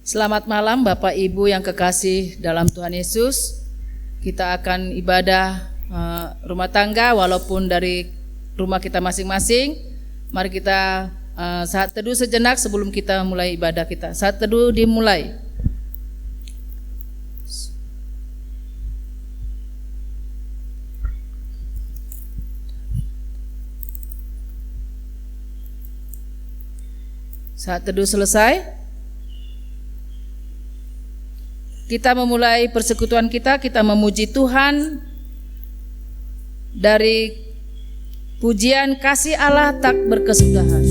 Selamat malam Bapak Ibu yang kekasih dalam Tuhan Yesus. Kita akan ibadah rumah tangga walaupun dari rumah kita masing-masing. Mari kita saat teduh sejenak sebelum kita mulai ibadah kita. Saat teduh dimulai. Saat teduh selesai, kita memulai persekutuan kita memuji Tuhan dari pujian kasih Allah tak berkesudahan.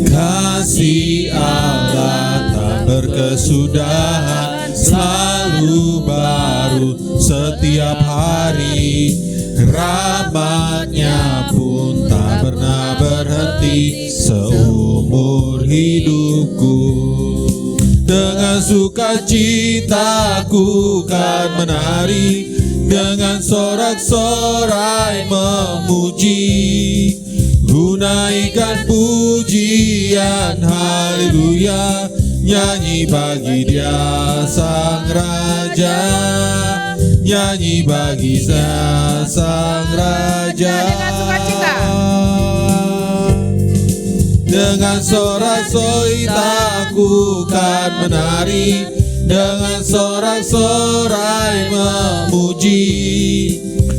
Kasih Allah tak berkesudahan, selalu baru setiap hari. Rahmat-Nya pun tak pernah berhenti seumur hidupku. Dengan sukacita ku kan menari, dengan sorak-sorai memuji. Gunaikan pujian, haleluya, nyanyi bagi Dia Sang Raja. Nyanyi bagi Dia Sang Raja. Dengan sukacita, dengan sorak-sorai ku kan menari, dengan sorak-sorai memuji.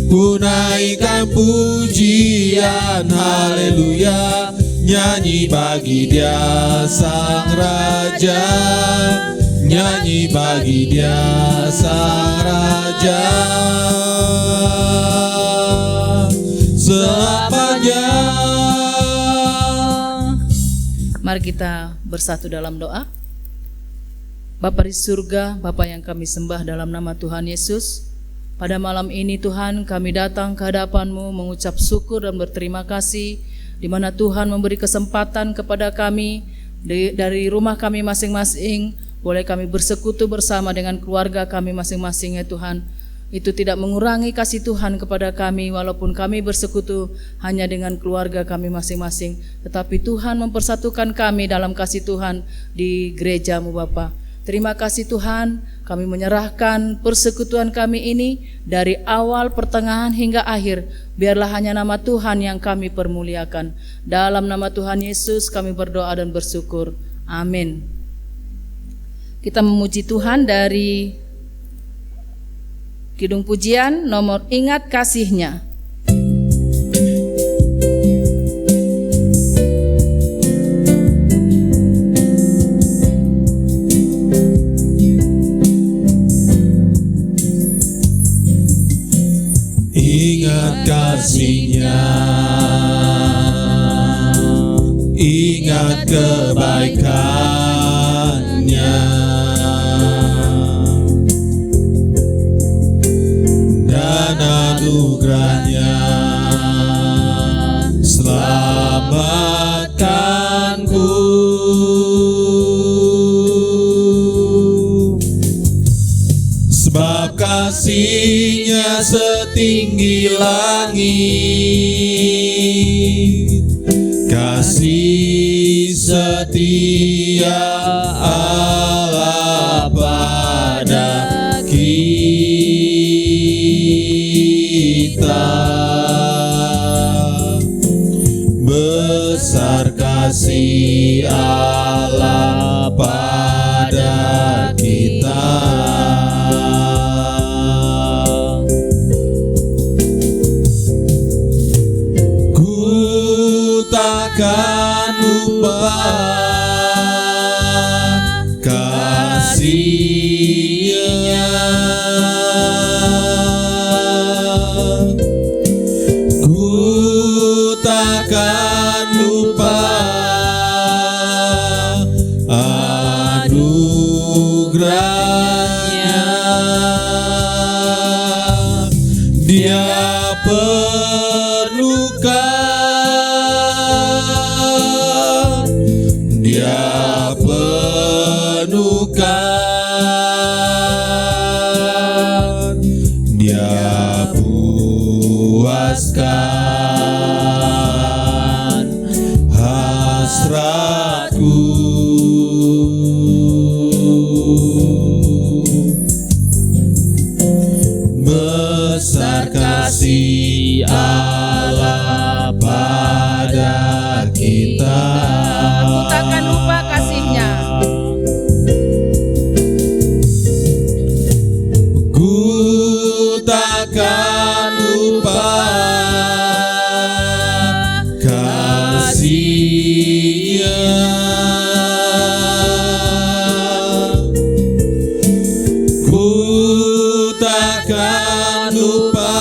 Gunaikan pujian, haleluya, nyanyi bagi Dia Sang Raja. Nyanyi bagi Dia Sang Raja. Selamanya. mari kita bersatu dalam doa. Bapa di surga, Bapa yang kami sembah dalam nama Tuhan Yesus, pada malam ini Tuhan kami datang ke hadapan-Mu mengucap syukur dan berterima kasih di mana Tuhan memberi kesempatan kepada kami dari rumah kami masing-masing, boleh kami bersekutu bersama dengan keluarga kami masing-masing ya Tuhan. Itu tidak mengurangi kasih Tuhan kepada kami walaupun kami bersekutu hanya dengan keluarga kami masing-masing, tetapi Tuhan mempersatukan kami dalam kasih Tuhan di gereja-Mu Bapa. Terima kasih Tuhan, kami menyerahkan persekutuan kami ini dari awal, pertengahan hingga akhir. Biarlah hanya nama Tuhan yang kami permuliakan. Dalam nama Tuhan Yesus kami berdoa dan bersyukur. Amin. Kita memuji Tuhan dari Kidung Pujian nomor Ingat Kasih-Nya. Ingat kasih-Nya, ingat kebaikan-Nya, dan anugerah-Nya selamatkanku. Sebab kasih-Nya setinggi langit, kasih setia Allah pada kita. Besar kasih Allah pada kita. Takkan lupa kasih-Nya. Ku takkan lupa anugerah-Nya. Dia perlukan, Dia penuhkan, Dia besar kasih Allah pada kita. Aku takkan lupa kasih-Nya. Ku takkan lupa kasih-Nya. Ku takkan lupa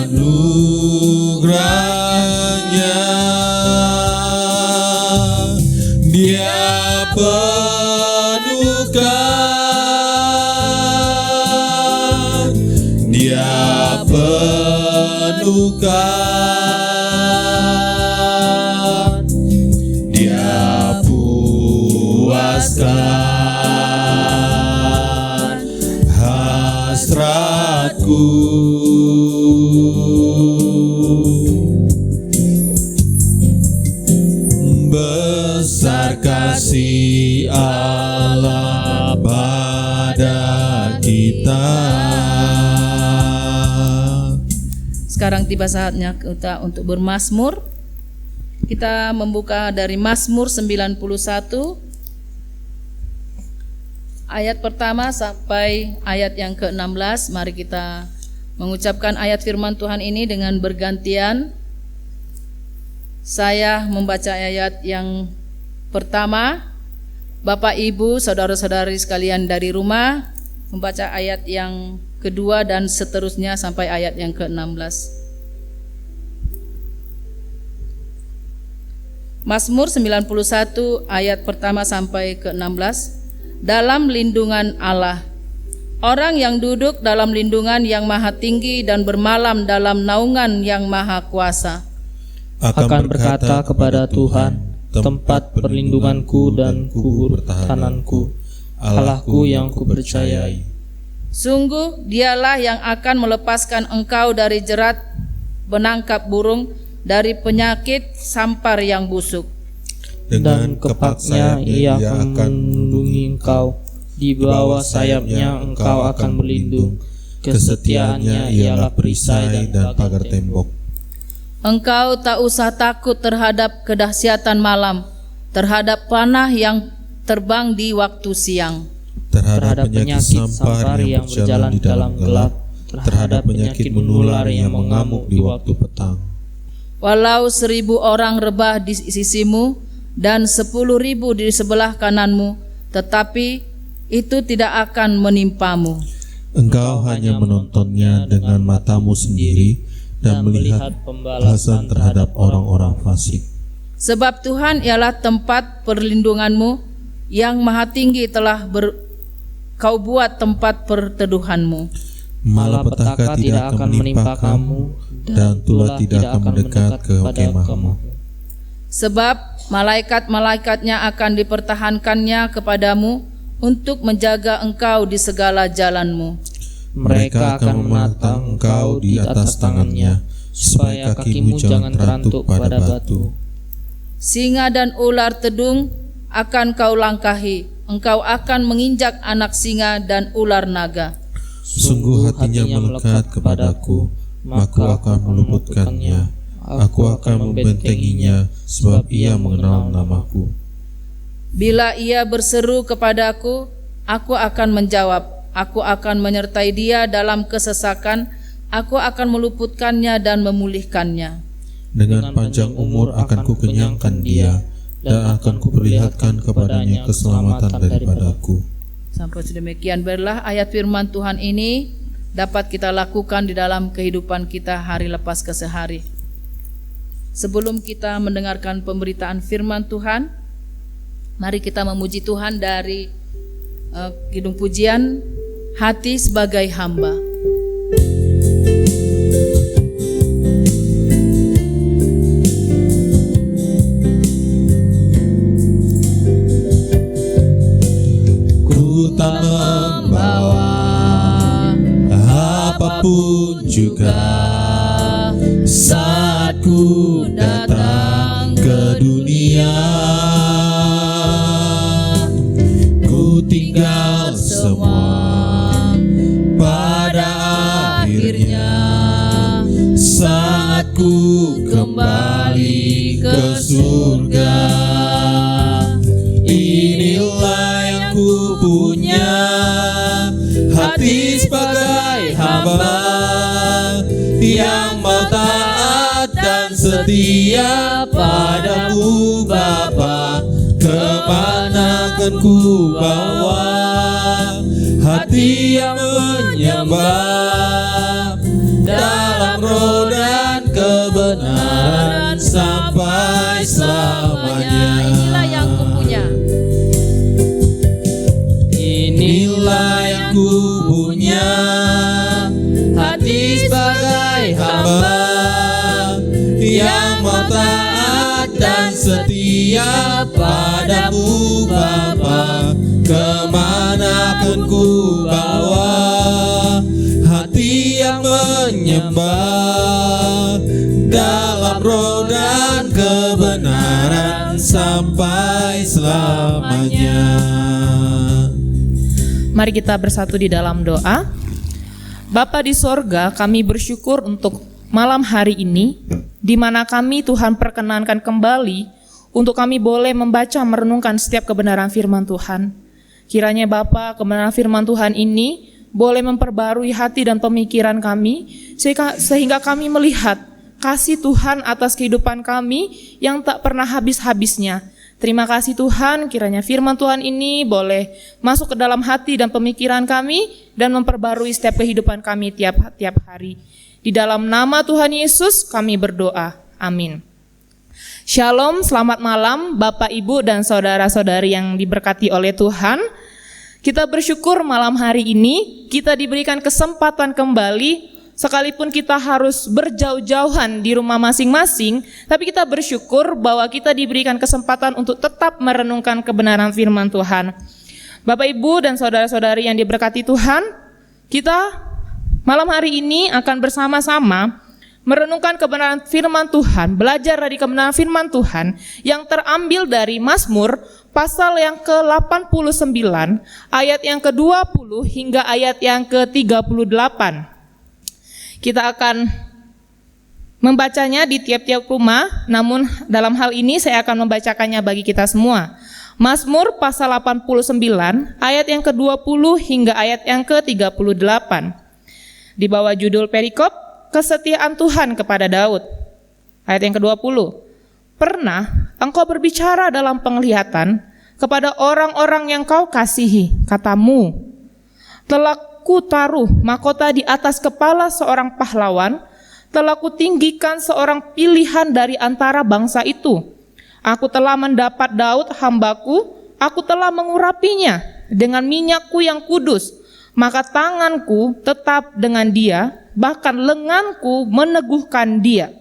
anugerah-Nya. Dia penuhkan, Dia penuhkan, Dia puaskan hasratku. Besar kasih Allah pada kita. Sekarang tiba saatnya kita untuk bermazmur. Kita membuka dari Mazmur 91 ayat pertama sampai ayat yang ke-16. Mari kita mengucapkan ayat firman Tuhan ini dengan bergantian. Saya membaca ayat yang pertama, Bapak Ibu, saudara-saudari sekalian dari rumah membaca ayat yang kedua dan seterusnya sampai ayat yang ke-16. Mazmur 91 ayat pertama sampai ke-16. Dalam lindungan Allah, orang yang duduk dalam lindungan yang maha tinggi dan bermalam dalam naungan yang maha kuasa akan berkata kepada Tuhan, tempat perlindunganku dan kubur pertahananku, Allahku yang kupercayai. Sungguh dialah yang akan melepaskan engkau dari jerat menangkap burung, dari penyakit sampar yang busuk. Dan kepaknya ia akan melindungi engkau, di bawah sayapnya engkau akan berlindung. Kesetiaannya ialah perisai dan pagar tembok. Engkau tak usah takut terhadap kedahsyatan malam, terhadap panah yang terbang di waktu siang, terhadap penyakit sampar yang berjalan di dalam gelap, terhadap penyakit menular yang mengamuk di waktu petang. Walau 1000 orang rebah di sisimu dan 10.000 di sebelah kananmu, tetapi itu tidak akan menimpamu. Engkau hanya menontonnya dengan matamu sendiri dan melihat pembalasan terhadap orang-orang fasik. Sebab Tuhan ialah tempat perlindunganmu, yang maha tinggi telah kau buat tempat perteduhanmu. Malapetaka tidak akan menimpa kamu, dan tulah tidak akan mendekat ke kemahmu. Sebab malaikat-malaikatnya akan dipertahankannya kepadamu, untuk menjaga engkau di segala jalanmu. Mereka akan menatang engkau di atas tangannya, supaya kakimu jangan terantuk pada batu. Singa dan ular tedung akan kau langkahi, engkau akan menginjak anak singa dan ular naga. Sungguh hatinya melekat kepadaku, maka aku akan meluputkannya. Aku akan membentenginya, sebab ia mengenal namaku. Bila ia berseru kepadaku, aku akan menjawab. Aku akan menyertai dia dalam kesesakan, aku akan meluputkannya dan memulihkannya. Dengan panjang umur akan kukenyangkan dia, dan akan kuperlihatkan kepadanya keselamatan daripadaku. Sampai sedemikian biarlah ayat firman Tuhan ini dapat kita lakukan di dalam kehidupan kita hari lepas ke sehari. Sebelum kita mendengarkan pemberitaan firman Tuhan, mari kita memuji Tuhan dari kidung pujian Hati Sebagai Hamba. Ku tak membawa apapun juga saat ku datang ke dunia. Ku tinggal semua pada akhirnya saat ku kembali ke surga. Inilah yang ku punya, hati sebagai hamba yang mau taat dan setia padamu Bapa. Kemana akan ku bawa hati yang menyembah dalam roh dan kebenaran sampai selamanya. Inilah yang ku punya. Inilah yang ku punya, hati sebagai hamba yang mau taat dan setia padamu Bapa. Kemana akan ku bawa hati yang menyembah dalam roh dan kebenaran sampai selamanya. Mari kita bersatu di dalam doa. Bapa di sorga, kami bersyukur untuk malam hari ini, di mana kami Tuhan perkenankan kembali untuk kami boleh membaca merenungkan setiap kebenaran firman Tuhan. Kiranya Bapa, kebenaran firman Tuhan ini boleh memperbarui hati dan pemikiran kami, sehingga kami melihat kasih Tuhan atas kehidupan kami yang tak pernah habis-habisnya. Terima kasih Tuhan, kiranya firman Tuhan ini boleh masuk ke dalam hati dan pemikiran kami dan memperbarui setiap kehidupan kami tiap hari. Di dalam nama Tuhan Yesus kami berdoa. Amin. Shalom, selamat malam Bapak, Ibu, dan saudara-saudari yang diberkati oleh Tuhan. Kita bersyukur malam hari ini kita diberikan kesempatan kembali. Sekalipun kita harus berjauh-jauhan di rumah masing-masing, tapi kita bersyukur bahwa kita diberikan kesempatan untuk tetap merenungkan kebenaran firman Tuhan. Bapak, Ibu, dan saudara-saudari yang diberkati Tuhan, kita malam hari ini akan bersama-sama merenungkan kebenaran firman Tuhan, belajar dari kebenaran firman Tuhan yang terambil dari Mazmur pasal yang ke-89, ayat yang ke-20 hingga ayat yang ke-38. Kita akan membacanya di tiap-tiap rumah, namun dalam hal ini saya akan membacakannya bagi kita semua. Mazmur pasal 89, ayat yang ke-20 hingga ayat yang ke-38. Di bawah judul perikop, kesetiaan Tuhan kepada Daud. Ayat yang ke-20. Pernah engkau berbicara dalam penglihatan kepada orang-orang yang kau kasihi, katamu, telah ku taruh mahkota di atas kepala seorang pahlawan, telah ku tinggikan seorang pilihan dari antara bangsa itu. Aku telah mendapat Daud hambaku, aku telah mengurapinya dengan minyakku yang kudus, maka tanganku tetap dengan dia, bahkan lenganku meneguhkan dia.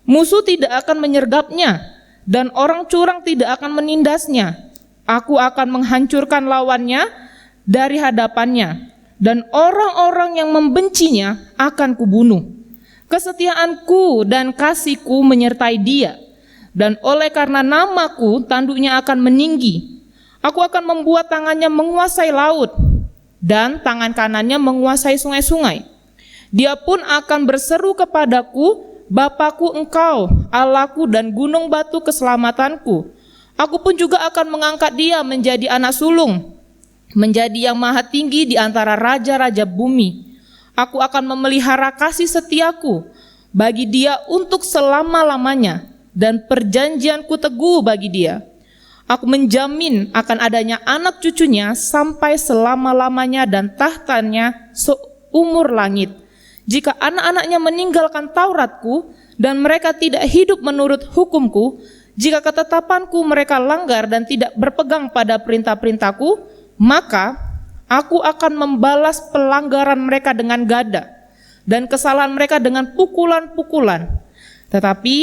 Musuh tidak akan menyergapnya, dan orang curang tidak akan menindasnya. Aku akan menghancurkan lawannya dari hadapannya, dan orang-orang yang membencinya akan kubunuh. Kesetiaanku dan kasihku menyertai dia, dan oleh karena namaku tanduknya akan meninggi. Aku akan membuat tangannya menguasai laut, dan tangan kanannya menguasai sungai-sungai. Dia pun akan berseru kepadaku, Bapakku engkau, Allahku dan gunung batu keselamatanku. Aku pun juga akan mengangkat dia menjadi anak sulung, menjadi yang maha tinggi di antara raja-raja bumi. Aku akan memelihara kasih setiaku bagi dia untuk selama-lamanya, dan perjanjianku teguh bagi dia. Aku menjamin akan adanya anak cucunya sampai selama-lamanya dan tahtanya seumur langit. Jika anak-anaknya meninggalkan Tauratku dan mereka tidak hidup menurut hukumku, jika ketetapanku mereka langgar dan tidak berpegang pada perintah-perintahku, maka aku akan membalas pelanggaran mereka dengan gada dan kesalahan mereka dengan pukulan-pukulan. Tetapi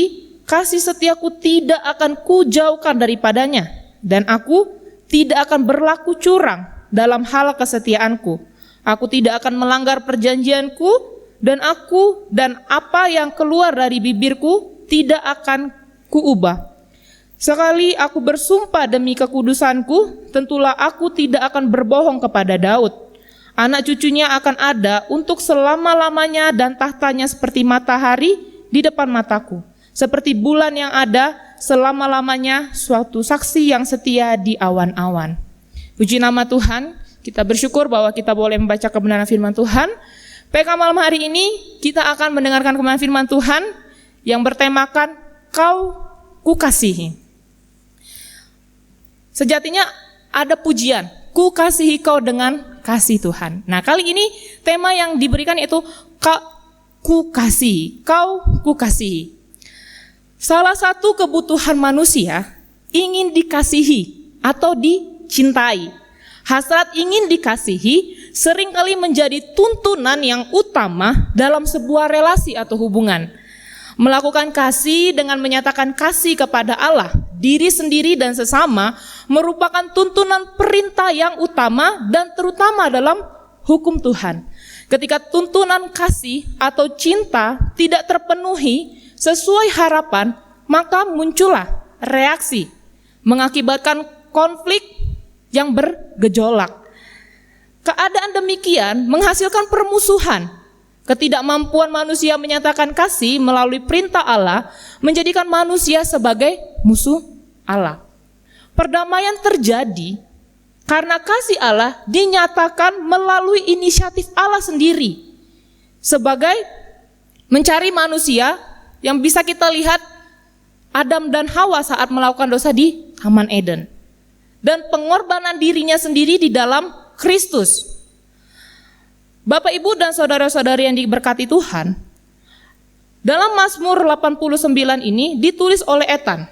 kasih setiaku tidak akan kujauhkan daripadanya, dan aku tidak akan berlaku curang dalam hal kesetiaanku. Aku tidak akan melanggar perjanjianku, dan apa yang keluar dari bibirku tidak akan kuubah. Sekali aku bersumpah demi kekudusanku, tentulah aku tidak akan berbohong kepada Daud. Anak cucunya akan ada untuk selama-lamanya dan tahtanya seperti matahari di depan mataku. Seperti bulan yang ada selama-lamanya, suatu saksi yang setia di awan-awan. Puji nama Tuhan, kita bersyukur bahwa kita boleh membaca kebenaran firman Tuhan. PK malam hari ini kita akan mendengarkan kebenaran firman Tuhan yang bertemakan Kau Kukasihi. Sejatinya ada pujian, ku kasihi kau dengan kasih Tuhan. Nah, kali ini tema yang diberikan yaitu ku kasihi, kau ku kasihi. Salah satu kebutuhan manusia ingin dikasihi atau dicintai. Hasrat ingin dikasihi seringkali menjadi tuntunan yang utama dalam sebuah relasi atau hubungan. Melakukan kasih dengan menyatakan kasih kepada Allah, diri sendiri dan sesama merupakan tuntunan perintah yang utama dan terutama dalam hukum Tuhan. Ketika tuntunan kasih atau cinta tidak terpenuhi sesuai harapan, maka muncullah reaksi, mengakibatkan konflik yang bergejolak. Keadaan demikian menghasilkan permusuhan. Ketidakmampuan manusia menyatakan kasih melalui perintah Allah menjadikan manusia sebagai musuh Allah. Perdamaian terjadi karena kasih Allah dinyatakan melalui inisiatif Allah sendiri sebagai mencari manusia yang bisa kita lihat Adam dan Hawa saat melakukan dosa di Taman Eden, dan pengorbanan dirinya sendiri di dalam Kristus. Bapak, Ibu, dan saudara-saudari yang diberkati Tuhan, dalam Mazmur 89 ini ditulis oleh Ethan.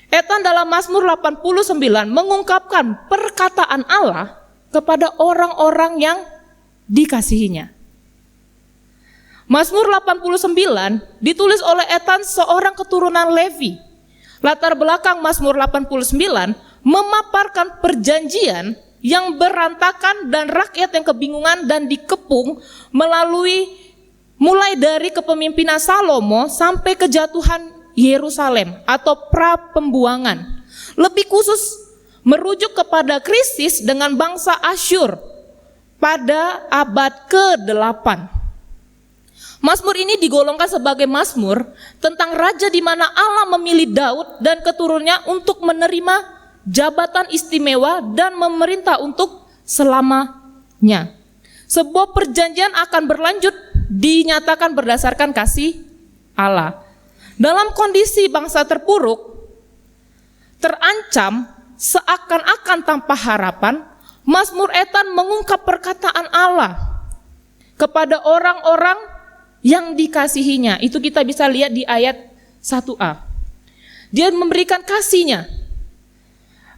Ethan dalam Mazmur 89 mengungkapkan perkataan Allah kepada orang-orang yang dikasihinya. Mazmur 89 ditulis oleh Ethan, seorang keturunan Levi. Latar belakang Mazmur 89 memaparkan perjanjian yang berantakan dan rakyat yang kebingungan dan dikepung mulai dari kepemimpinan Salomo sampai kejatuhan Yerusalem atau pra-pembuangan. Lebih khusus merujuk kepada krisis dengan bangsa Asyur pada abad ke-8. Mazmur ini digolongkan sebagai mazmur tentang raja di mana Allah memilih Daud dan keturunannya untuk menerima jabatan istimewa dan memerintah untuk selamanya. Sebuah perjanjian akan berlanjut dinyatakan berdasarkan kasih Allah. Dalam kondisi bangsa terpuruk, terancam, seakan-akan tanpa harapan, Mazmur Ethan mengungkap perkataan Allah kepada orang-orang yang dikasihinya. Itu kita bisa lihat di ayat 1a. Dia memberikan kasihnya.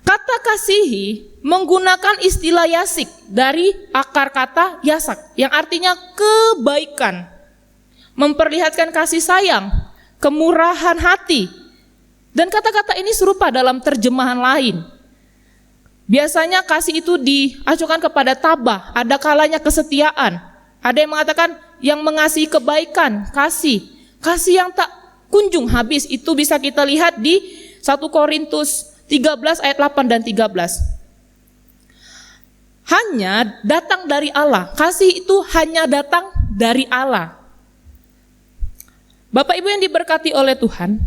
Kata kasihi menggunakan istilah yasik dari akar kata yasak yang artinya kebaikan, memperlihatkan kasih sayang, kemurahan hati. Dan kata-kata ini serupa dalam terjemahan lain. Biasanya kasih itu diacukan kepada tabah, ada kalanya kesetiaan. Ada yang mengatakan yang mengasihi kebaikan, kasih yang tak kunjung habis. Itu bisa kita lihat di 1 Korintus 13 ayat 8 dan 13. Hanya datang dari Allah. Kasih itu hanya datang dari Allah. Bapak Ibu yang diberkati oleh Tuhan,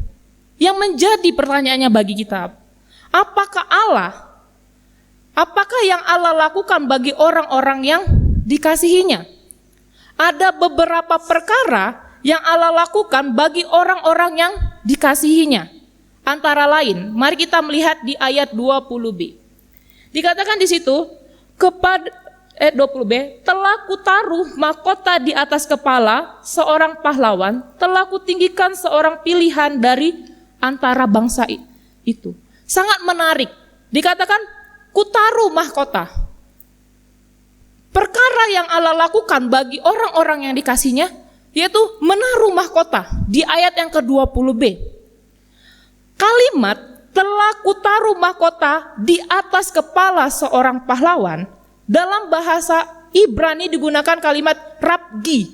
yang menjadi pertanyaannya bagi kita, apakah yang Allah lakukan bagi orang-orang yang dikasihinya? Ada beberapa perkara yang Allah lakukan bagi orang-orang yang dikasihinya. Antara lain, mari kita melihat di ayat 20b. Dikatakan di situ, 20b, telah kutaruh mahkota di atas kepala seorang pahlawan, telah kutinggikan seorang pilihan dari antara bangsa itu. Sangat menarik. Dikatakan, kutaruh mahkota. Perkara yang Allah lakukan bagi orang-orang yang dikasihnya, yaitu menaruh mahkota di ayat yang ke-20b. Kalimat telah kutaruh mahkota di atas kepala seorang pahlawan, dalam bahasa Ibrani digunakan kalimat rabgi.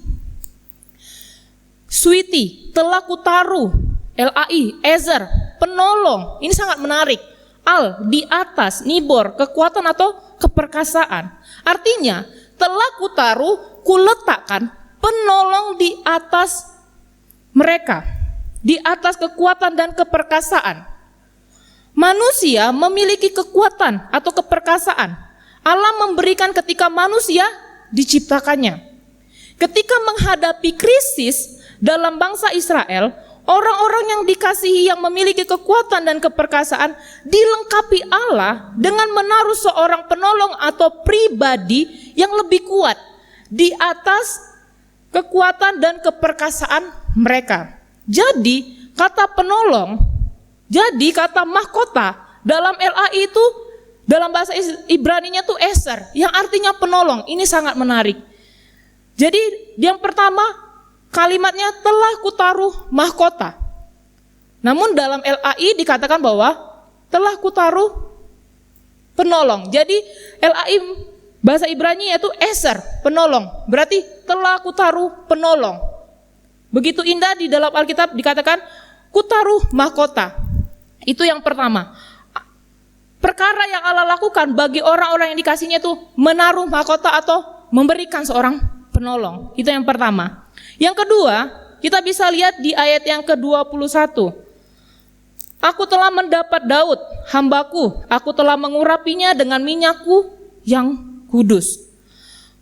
Suiti, telah kutaruh, L-A-I, Ezer, penolong. Ini sangat menarik. Al, di atas, nibor, kekuatan atau keperkasaan. Artinya telah kutaruh, kuletakkan penolong di atas mereka, di atas kekuatan dan keperkasaan. Manusia memiliki kekuatan atau keperkasaan. Allah memberikan ketika manusia diciptakannya. Ketika menghadapi krisis dalam bangsa Israel, orang-orang yang dikasihi yang memiliki kekuatan dan keperkasaan dilengkapi Allah dengan menaruh seorang penolong atau pribadi yang lebih kuat di atas kekuatan dan keperkasaan mereka. Jadi kata penolong, jadi kata mahkota dalam LAI itu, dalam bahasa Ibraninya itu eser, yang artinya penolong. Ini sangat menarik. Jadi yang pertama, kalimatnya telah kutaruh mahkota. Namun dalam LAI dikatakan bahwa telah kutaruh penolong. Jadi LAI bahasa Ibrani yaitu eser, penolong. Berarti telah kutaruh penolong. Begitu indah di dalam Alkitab dikatakan kutaruh mahkota. Itu yang pertama. Perkara yang Allah lakukan bagi orang-orang yang dikasihnya itu menaruh mahkota atau memberikan seorang penolong. Itu yang pertama. Yang kedua, kita bisa lihat di ayat yang ke-21. Aku telah mendapat Daud, hambaku, aku telah mengurapinya dengan minyakku yang kudus.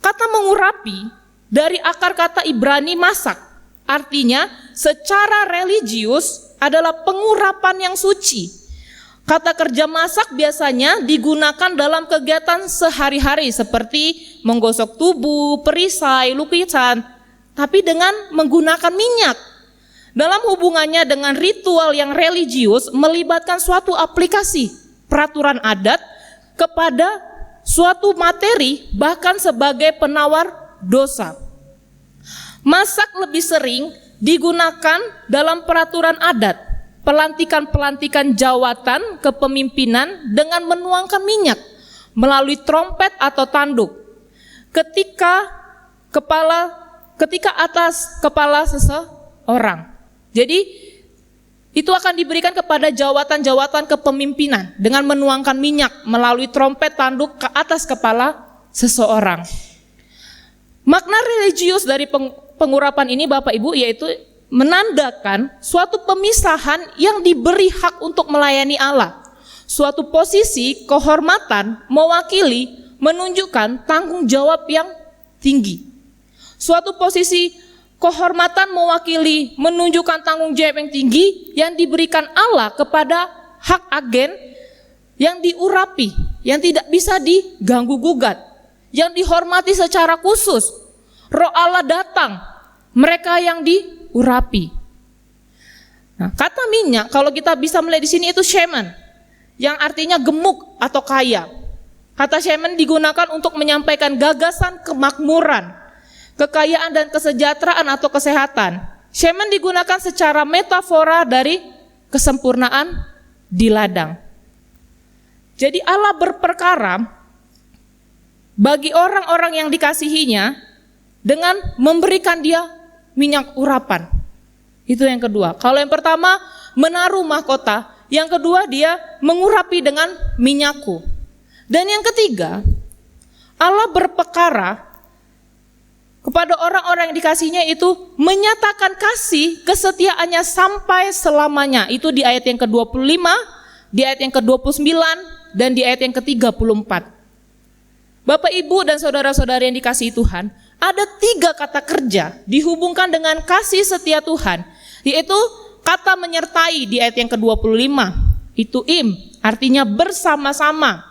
Kata mengurapi dari akar kata Ibrani masak, artinya secara religius adalah pengurapan yang suci. Kata kerja masak biasanya digunakan dalam kegiatan sehari-hari seperti menggosok tubuh, perisai, lukisan, tapi dengan menggunakan minyak. Dalam hubungannya dengan ritual yang religius melibatkan suatu aplikasi peraturan adat kepada suatu materi bahkan sebagai penawar dosa. Masak lebih sering digunakan dalam peraturan adat, pelantikan-pelantikan jawatan kepemimpinan dengan menuangkan minyak melalui trompet atau tanduk. Ketika atas kepala seseorang. Jadi itu akan diberikan kepada jawatan-jawatan kepemimpinan dengan menuangkan minyak melalui trompet tanduk ke atas kepala seseorang. Makna religius dari pengurapan ini Bapak Ibu yaitu menandakan suatu pemisahan yang diberi hak untuk melayani Allah. Suatu posisi kehormatan mewakili menunjukkan tanggung jawab yang tinggi. Suatu posisi kehormatan mewakili menunjukkan tanggung jawab yang tinggi yang diberikan Allah kepada hak agen yang diurapi, yang tidak bisa diganggu gugat, yang dihormati secara khusus. Roh Allah datang, mereka yang diurapi. Nah, kata minyak kalau kita bisa melihat di sini itu shemen, yang artinya gemuk atau kaya. Kata shemen digunakan untuk menyampaikan gagasan kemakmuran, kekayaan dan kesejahteraan atau kesehatan. Shemen digunakan secara metafora dari kesempurnaan di ladang. Jadi Allah berperkara bagi orang-orang yang dikasihinya dengan memberikan dia minyak urapan. Itu yang kedua. Kalau yang pertama menaruh mahkota, yang kedua dia mengurapi dengan minyakku. Dan yang ketiga, Allah berperkara kepada orang-orang yang dikasihnya itu menyatakan kasih kesetiaannya sampai selamanya. Itu di ayat yang ke-25, di ayat yang ke-29, dan di ayat yang ke-34. Bapak, Ibu, dan saudara-saudari yang dikasihi Tuhan, ada 3 kata kerja dihubungkan dengan kasih setia Tuhan, yaitu kata menyertai di ayat yang ke-25, itu artinya bersama-sama.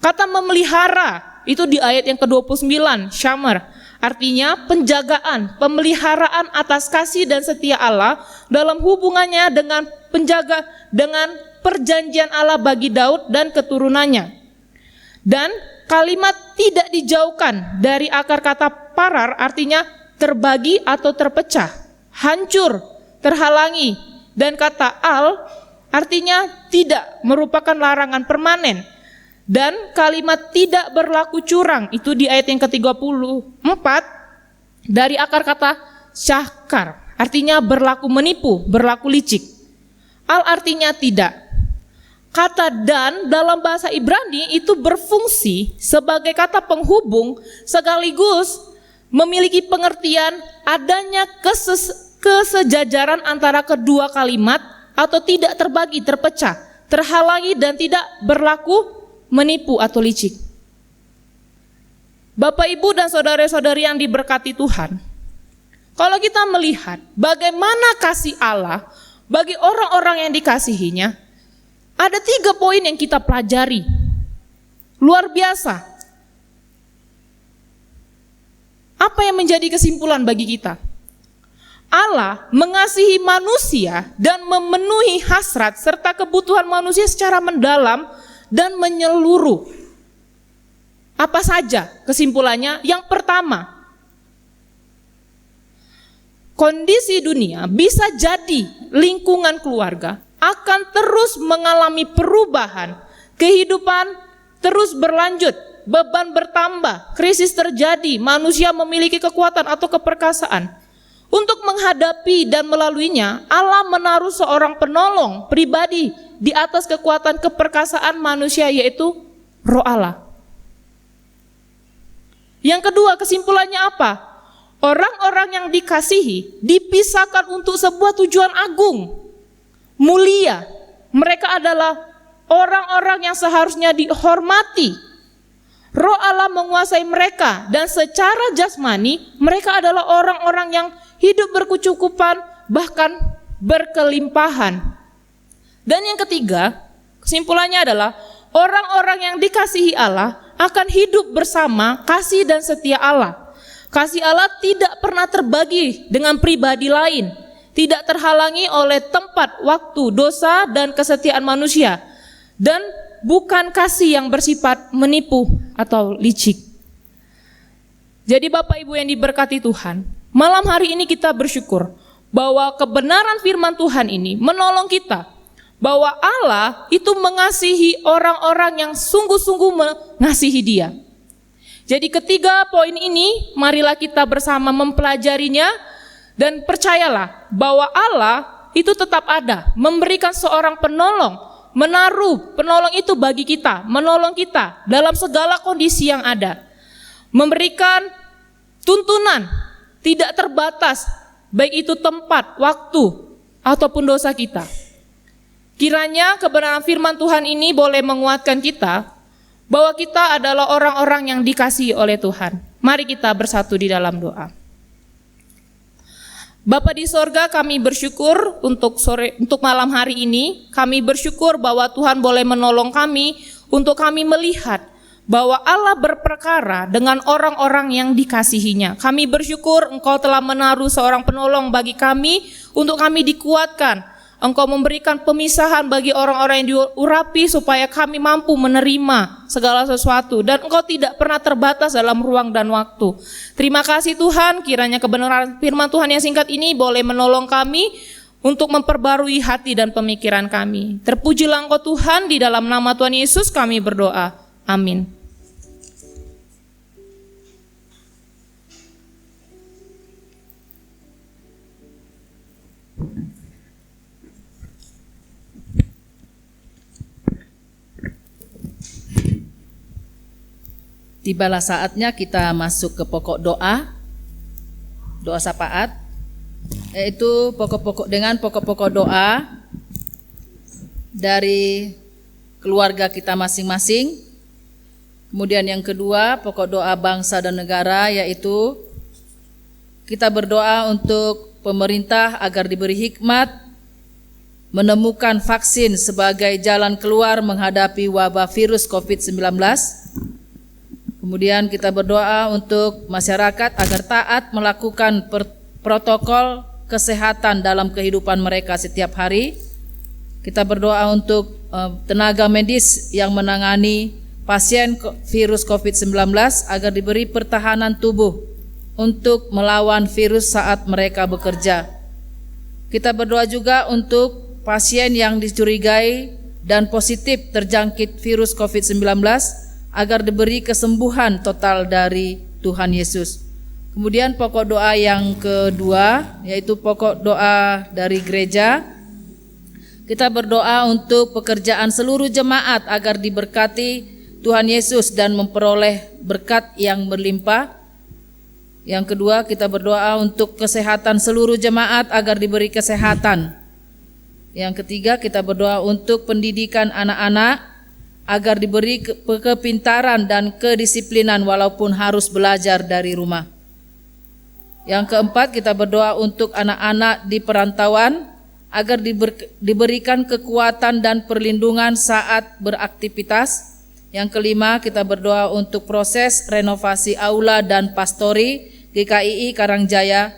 Kata memelihara, itu di ayat yang ke-29, shamar, artinya penjagaan, pemeliharaan atas kasih dan setia Allah dalam hubungannya dengan perjanjian Allah bagi Daud dan keturunannya. Dan kalimat tidak dijauhkan dari akar kata parar, artinya terbagi atau terpecah, hancur, terhalangi. Dan kata al artinya tidak, merupakan larangan permanen. Dan kalimat tidak berlaku curang, itu di ayat yang ke-34 dari akar kata syahkar, artinya berlaku menipu, berlaku licik. Al artinya tidak. Kata dan dalam bahasa Ibrani itu berfungsi sebagai kata penghubung sekaligus memiliki pengertian adanya kesejajaran antara kedua kalimat atau tidak terbagi, terpecah, terhalangi dan tidak berlaku menipu atau licik. Bapak, Ibu, dan saudara-saudari yang diberkati Tuhan, kalau kita melihat bagaimana kasih Allah bagi orang-orang yang dikasihinya, ada 3 poin yang kita pelajari. Luar biasa. Apa yang menjadi kesimpulan bagi kita? Allah mengasihi manusia dan memenuhi hasrat serta kebutuhan manusia secara mendalam dan menyeluruh. Apa saja kesimpulannya? Yang pertama, kondisi dunia bisa jadi lingkungan keluarga akan terus mengalami perubahan, kehidupan terus berlanjut, beban bertambah, krisis terjadi, manusia memiliki kekuatan atau keperkasaan. Untuk menghadapi dan melaluinya, Allah menaruh seorang penolong pribadi di atas kekuatan keperkasaan manusia, yaitu Roh Allah. Yang kedua, kesimpulannya apa? Orang-orang yang dikasihi dipisahkan untuk sebuah tujuan agung, mulia. Mereka adalah orang-orang yang seharusnya dihormati. Roh Allah menguasai mereka dan secara jasmani mereka adalah orang-orang yang hidup berkecukupan bahkan berkelimpahan. Dan yang ketiga, kesimpulannya adalah orang-orang yang dikasihi Allah akan hidup bersama kasih dan setia Allah. Kasih Allah tidak pernah terbagi dengan pribadi lain, tidak terhalangi oleh tempat, waktu, dosa, dan kesetiaan manusia, dan bukan kasih yang bersifat menipu atau licik. Jadi Bapak Ibu yang diberkati Tuhan, malam hari ini kita bersyukur bahwa kebenaran firman Tuhan ini menolong kita, bahwa Allah itu mengasihi orang-orang yang sungguh-sungguh mengasihi Dia. Jadi ketiga poin ini, marilah kita bersama mempelajarinya dan percayalah bahwa Allah itu tetap ada, memberikan seorang penolong, menaruh penolong itu bagi kita, menolong kita dalam segala kondisi yang ada, memberikan tuntunan tidak terbatas, baik itu tempat, waktu, ataupun dosa kita. Kiranya kebenaran firman Tuhan ini boleh menguatkan kita bahwa kita adalah orang-orang yang dikasihi oleh Tuhan. Mari kita bersatu di dalam doa. Bapa di sorga, kami bersyukur untuk malam hari ini. Kami bersyukur bahwa Tuhan boleh menolong kami untuk kami melihat bahwa Allah berperkara dengan orang-orang yang dikasihinya. Kami bersyukur Engkau telah menaruh seorang penolong bagi kami untuk kami dikuatkan. Engkau memberikan pemisahan bagi orang-orang yang diurapi supaya kami mampu menerima segala sesuatu. Dan Engkau tidak pernah terbatas dalam ruang dan waktu. Terima kasih Tuhan, kiranya kebenaran firman Tuhan yang singkat ini boleh menolong kami untuk memperbarui hati dan pemikiran kami. Terpujilah Engkau Tuhan, di dalam nama Tuhan Yesus kami berdoa. Amin. Tibalah saatnya kita masuk ke pokok doa, doa syafaat, yaitu pokok-pokok doa dari keluarga kita masing-masing. Kemudian yang kedua, pokok doa bangsa dan negara, yaitu kita berdoa untuk pemerintah agar diberi hikmat menemukan vaksin sebagai jalan keluar menghadapi wabah virus COVID-19. Kemudian kita berdoa untuk masyarakat agar taat melakukan protokol kesehatan dalam kehidupan mereka setiap hari. Kita berdoa untuk tenaga medis yang menangani pasien virus COVID-19 agar diberi pertahanan tubuh untuk melawan virus saat mereka bekerja. Kita berdoa juga untuk pasien yang dicurigai dan positif terjangkit virus COVID-19 agar diberi kesembuhan total dari Tuhan Yesus. Kemudian pokok doa yang kedua, yaitu pokok doa dari gereja. Kita berdoa untuk pekerjaan seluruh jemaat agar diberkati Tuhan Yesus dan memperoleh berkat yang berlimpah. Yang kedua, kita berdoa untuk kesehatan seluruh jemaat agar diberi kesehatan. Yang ketiga, kita berdoa untuk pendidikan anak-anak agar diberi kepintaran dan kedisiplinan walaupun harus belajar dari rumah. Yang keempat, kita berdoa untuk anak-anak di perantauan agar diberikan kekuatan dan perlindungan saat beraktivitas. Yang kelima, kita berdoa untuk proses renovasi aula dan pastori GKII Karangjaya.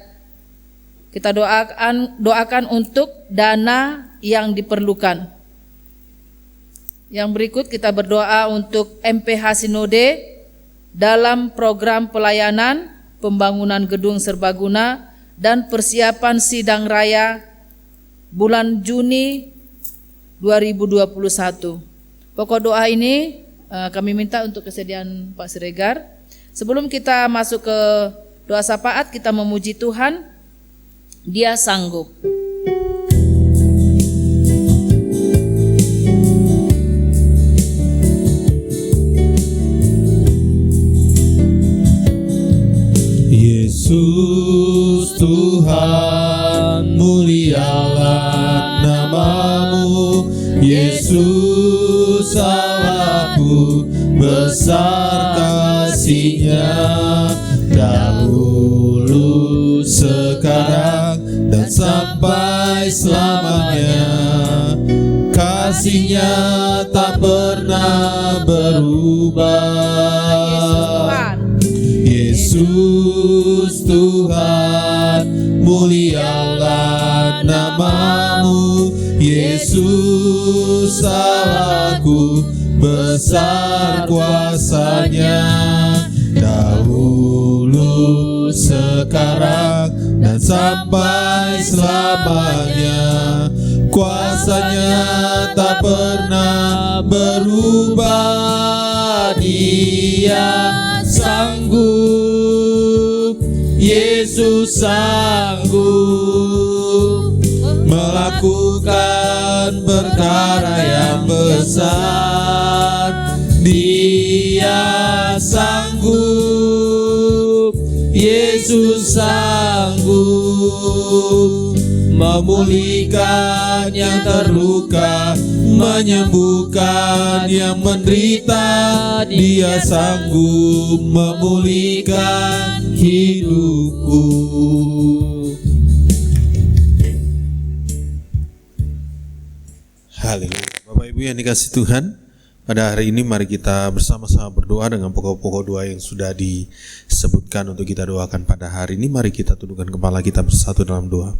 Kita doakan untuk dana yang diperlukan. Yang berikut, kita berdoa untuk MPH Sinode dalam program pelayanan, pembangunan gedung serbaguna, dan persiapan sidang raya bulan Juni 2021. Pokok doa ini kami minta untuk kesediaan Pak Siregar. Sebelum kita masuk ke doa syafaat, kita memuji Tuhan. Dia sanggup. Yesus Tuhan, mulialah nama-Mu. Yesus Allahku, besar kasih-Nya, dahulu, sekarang, dan sampai selamanya. Kasih-Nya tak pernah berubah. Yesus Tuhan, mulialah nama-Mu. Yesus Allahku, besar kuasa-Nya, dahulu, sekarang, dan sampai selamanya. Kuasa-Nya tak pernah berubah. Dia sanggup, Yesus sanggup melakukan perkara yang besar. Dia sanggup, Yesus sanggup memulihkan yang terluka, menyembuhkan yang menderita. Dia sanggup memulihkan hidupku. Haleluya. Bapak Ibu yang dikasihi Tuhan, pada hari ini mari kita bersama-sama berdoa dengan pokok-pokok doa yang sudah disebutkan untuk kita doakan pada hari ini. Mari kita tundukkan kepala kita bersatu dalam doa.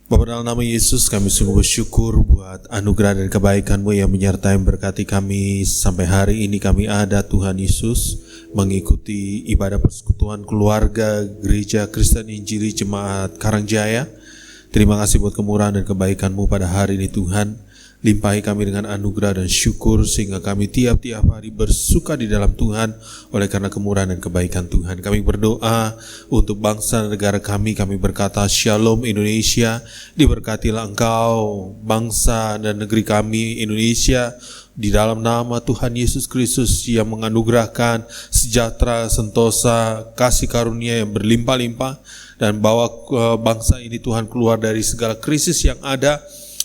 Bapa, dalam nama Yesus kami sungguh bersyukur buat anugerah dan kebaikan-Mu yang menyertai berkati kami sampai hari ini. Kami ada, Tuhan Yesus, mengikuti ibadah persekutuan keluarga Gereja Kristen Injili Jemaat Karangjaya. Terima kasih buat kemurahan dan kebaikan-Mu pada hari ini Tuhan. Limpahi kami dengan anugerah dan syukur sehingga kami tiap-tiap hari bersuka di dalam Tuhan oleh karena kemurahan dan kebaikan Tuhan. Kami berdoa untuk bangsa dan negara kami. Kami berkata Shalom Indonesia, diberkatilah Engkau bangsa dan negeri kami Indonesia di dalam nama Tuhan Yesus Kristus yang menganugerahkan sejahtera, sentosa, kasih karunia yang berlimpah-limpah dan bawa bangsa ini Tuhan keluar dari segala krisis yang ada.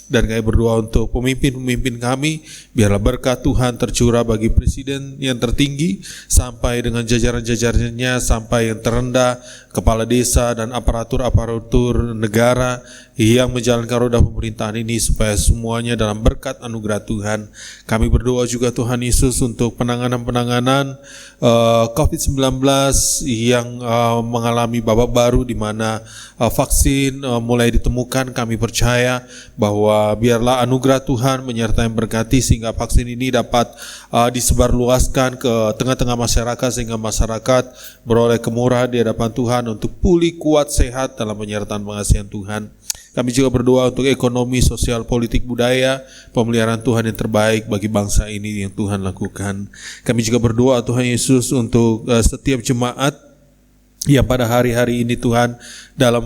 Dan kami berdoa untuk pemimpin-pemimpin kami, biarlah berkat Tuhan tercurah bagi presiden yang tertinggi, sampai dengan jajaran-jajarannya, sampai yang terendah, kepala desa dan aparatur-aparatur negara yang menjalankan roda pemerintahan ini, supaya semuanya dalam berkat anugerah Tuhan. Kami berdoa juga Tuhan Yesus untuk penanganan COVID-19 yang mengalami babak baru di mana vaksin mulai ditemukan. Kami percaya bahwa biarlah anugerah Tuhan menyertai berkati sehingga vaksin ini dapat disebarluaskan ke tengah-tengah masyarakat, sehingga masyarakat beroleh kemurahan di hadapan Tuhan untuk pulih, kuat, sehat dalam penyertaan pengasihan Tuhan. Kami juga berdoa untuk ekonomi, sosial, politik, budaya, pemeliharaan Tuhan yang terbaik bagi bangsa ini yang Tuhan lakukan. Kami juga berdoa Tuhan Yesus untuk setiap jemaat yang pada hari-hari ini Tuhan dalam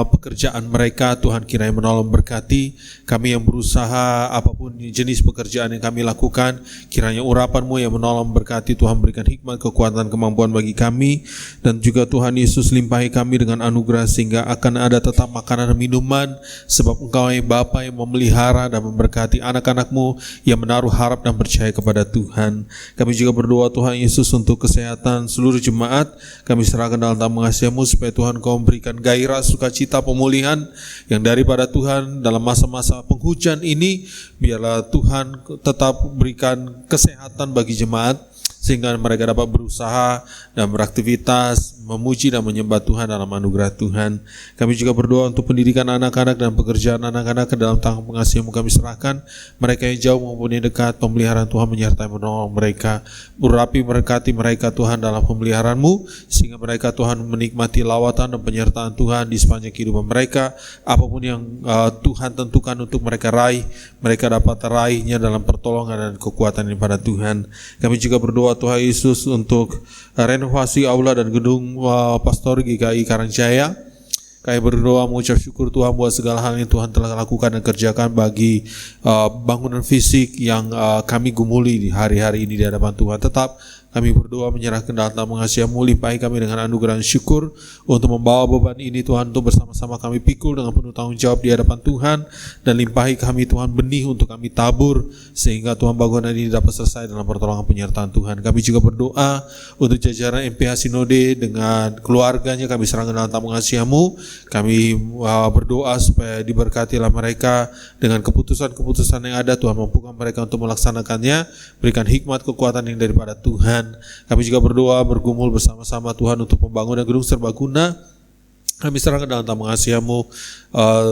pekerjaan mereka, Tuhan kiranya menolong berkati kami yang berusaha apapun jenis pekerjaan yang kami lakukan, kiranya urapan-Mu yang menolong berkati Tuhan, berikan hikmat, kekuatan, kemampuan bagi kami, dan juga Tuhan Yesus limpahi kami dengan anugerah sehingga akan ada tetap makanan dan minuman, sebab Engkau yang Bapa yang memelihara dan memberkati anak-anak-Mu yang menaruh harap dan percaya kepada Tuhan. Kami juga berdoa Tuhan Yesus untuk kesehatan seluruh jemaat, kami serahkan dalam mengasihi-Mu supaya Tuhan Kau memberikan gairah, sukacita, pemulihan yang daripada Tuhan dalam masa-masa penghujan ini. Biarlah Tuhan tetap berikan kesehatan bagi jemaat sehingga mereka dapat berusaha dan beraktivitas, memuji dan menyembah Tuhan dalam anugerah Tuhan. Kami juga berdoa untuk pendidikan anak-anak dan pekerjaan anak-anak ke dalam tangan pengasihi-Mu kami serahkan. Mereka yang jauh maupun yang dekat, pemeliharaan Tuhan menyertai menolong mereka. Urapi berkati mereka Tuhan dalam pemeliharaan-Mu, sehingga mereka Tuhan menikmati lawatan dan penyertaan Tuhan di sepanjang kehidupan mereka. Apapun yang Tuhan tentukan untuk mereka raih, mereka dapat raihnya dalam pertolongan dan kekuatan daripada Tuhan. Kami juga berdoa Tuhan Yesus untuk renovasi aula dan gedung Pastor GKI Karangjaya. Kami berdoa mengucap syukur Tuhan buat segala hal yang Tuhan telah lakukan dan kerjakan bagi bangunan fisik yang kami gumuli di hari-hari ini di hadapan Tuhan. Tetap kami berdoa menyerahkan dalam mengasihi-Mu, limpahi kami dengan anugerah dan syukur untuk membawa beban ini Tuhan, untuk bersama-sama kami pikul dengan penuh tanggung jawab di hadapan Tuhan, dan limpahi kami Tuhan benih untuk kami tabur sehingga Tuhan bangunan ini dapat selesai dalam pertolongan penyertaan Tuhan. Kami juga berdoa untuk jajaran MPH Sinode dengan keluarganya, kami serahkan dalam mengasihi-Mu. Kami berdoa supaya diberkatilah mereka dengan keputusan-keputusan yang ada. Tuhan mampukan mereka untuk melaksanakannya, berikan hikmat, kekuatan yang daripada Tuhan. Kami juga berdoa bergumul bersama-sama Tuhan untuk pembangunan gedung serbaguna. Kami serahkan dalam tangan mengasihi-Mu.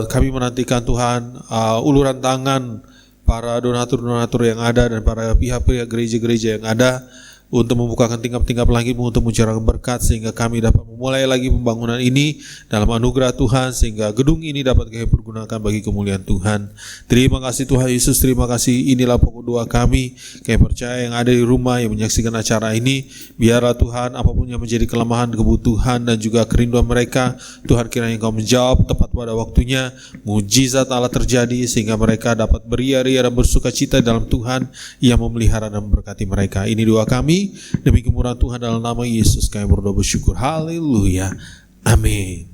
Kami menantikan Tuhan uluran tangan para donatur-donatur yang ada dan para pihak-pihak gereja-gereja yang ada untuk membukakan tingkap-tingkap langit-Mu untuk mencurahkan berkat sehingga kami dapat memulai lagi pembangunan ini dalam anugerah Tuhan, sehingga gedung ini dapat kami pergunakan bagi kemuliaan Tuhan. Terima kasih Tuhan Yesus, terima kasih. Inilah pokok doa kami. Kami percaya yang ada di rumah yang menyaksikan acara ini, biarlah Tuhan apapun yang menjadi kelemahan, kebutuhan dan juga kerinduan mereka, Tuhan kiranya Engkau menjawab tepat pada waktunya. Mujizat Allah terjadi sehingga mereka dapat beria-ria dan bersukacita dalam Tuhan yang memelihara dan memberkati mereka. Ini doa kami. Demi kemurahan Tuhan dalam nama Yesus kami berdoa bersyukur. Haleluya. Amin.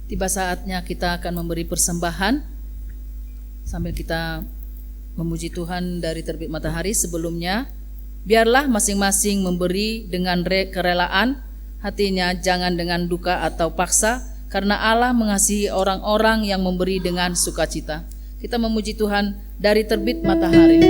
Tiba saatnya kita akan memberi persembahan sambil kita memuji Tuhan dari terbit matahari. Sebelumnya, biarlah masing-masing memberi dengan kerelaan hatinya, jangan dengan duka atau paksa, karena Allah mengasihi orang-orang yang memberi dengan sukacita. Kita memuji Tuhan dari terbit matahari.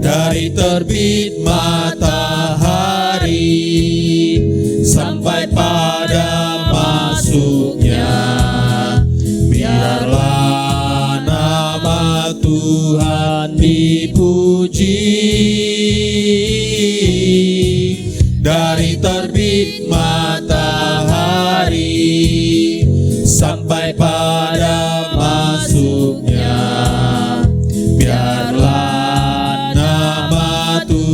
Dari terbit matahari sampai pada masuknya, biarlah nama Tuhan dipuji. Dari terbit matahari sampai pada masuknya, biarlah nama Tuhan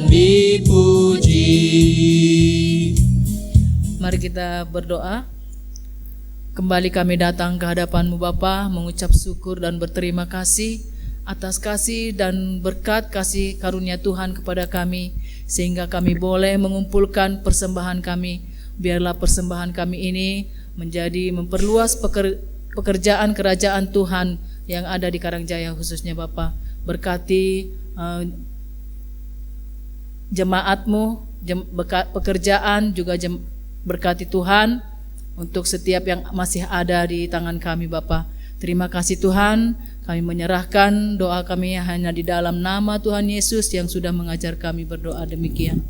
dipuji. Mari kita berdoa. Kembali kami datang ke hadapan-Mu Bapa, mengucap syukur dan berterima kasih atas kasih dan berkat kasih karunia Tuhan kepada kami, sehingga kami boleh mengumpulkan persembahan kami. Biarlah persembahan kami ini memperluas pekerjaan kerajaan Tuhan yang ada di Karangjaya khususnya Bapa. Berkati jemaat-Mu, pekerjaan juga berkati Tuhan untuk setiap yang masih ada di tangan kami Bapa. Terima kasih Tuhan, kami menyerahkan doa kami hanya di dalam nama Tuhan Yesus yang sudah mengajar kami berdoa demikian.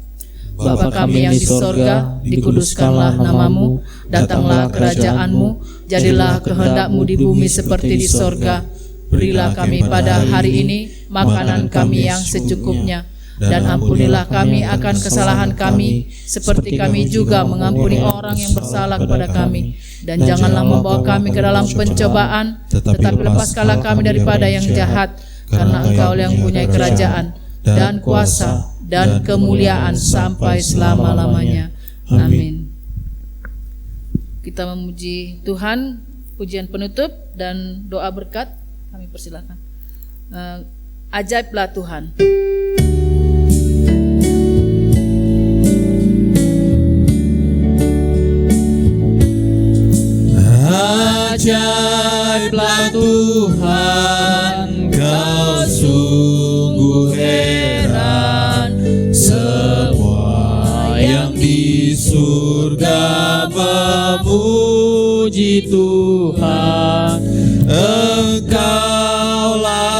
Bapa kami yang di sorga, dikuduskanlah namamu, datanglah kerajaan-Mu, jadilah kehendak-Mu di bumi seperti di sorga. Berilah kami pada hari ini makanan kami yang secukupnya, dan ampunilah kami akan kesalahan kami, seperti kami juga mengampuni orang yang bersalah kepada kami. Dan janganlah membawa kami ke dalam pencobaan, tetapi lepaskanlah kami daripada yang jahat, karena Engkau yang mempunyai kerajaan, dan kuasa, dan kemuliaan sampai selama-lamanya. Amin. Kita memuji Tuhan, pujian penutup dan doa berkat. Kami persilakan. Ajaiblah Tuhan. Ajaiblah Tuhan, Kau sungguh heran. Semua yang di surga memuji Tuhan. Engkaulah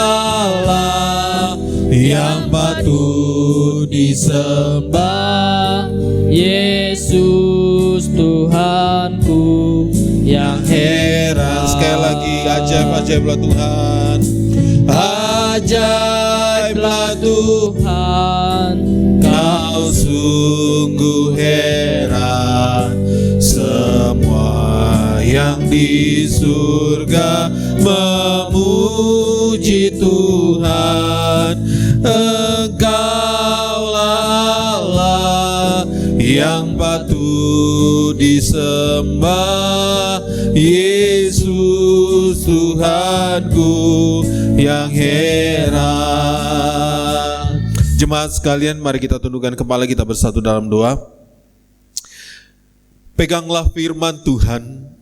Allah yang patut disembah, Yesus Tuhanku yang heran. Sekali lagi, ajaib-ajaiblah Tuhan. Ajaiblah Tuhan, Kau sungguh heran. Semua yang di surga memuji Tuhan. Engkaulah Allah yang patut disembah, Yesus Tuhanku yang heran. Jemaat sekalian, mari kita tundukkan kepala kita bersatu dalam doa. Peganglah firman Tuhan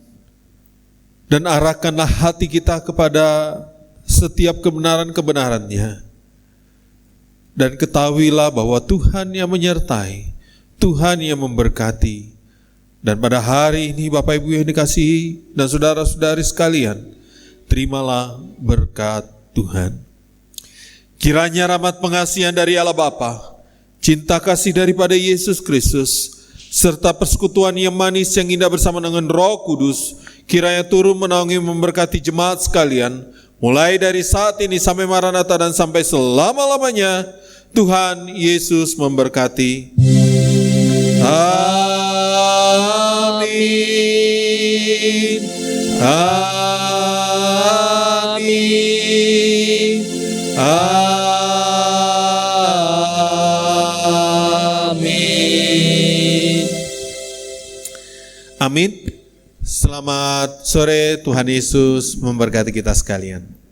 dan arahkanlah hati kita kepada setiap kebenaran-kebenarannya. Dan ketahuilah bahwa Tuhan yang menyertai, Tuhan yang memberkati. Dan pada hari ini Bapak Ibu yang dikasihi dan saudara-saudari sekalian, terimalah berkat Tuhan. Kiranya rahmat pengasihan dari Allah Bapa, cinta kasih daripada Yesus Kristus, serta persekutuan yang manis yang indah bersama dengan Roh Kudus, kiranya turun menaungi memberkati jemaat sekalian, mulai dari saat ini sampai Maranatha dan sampai selama-lamanya. Tuhan Yesus memberkati. Amin. Amin. Amin. Amin. Selamat sore, Tuhan Yesus memberkati kita sekalian.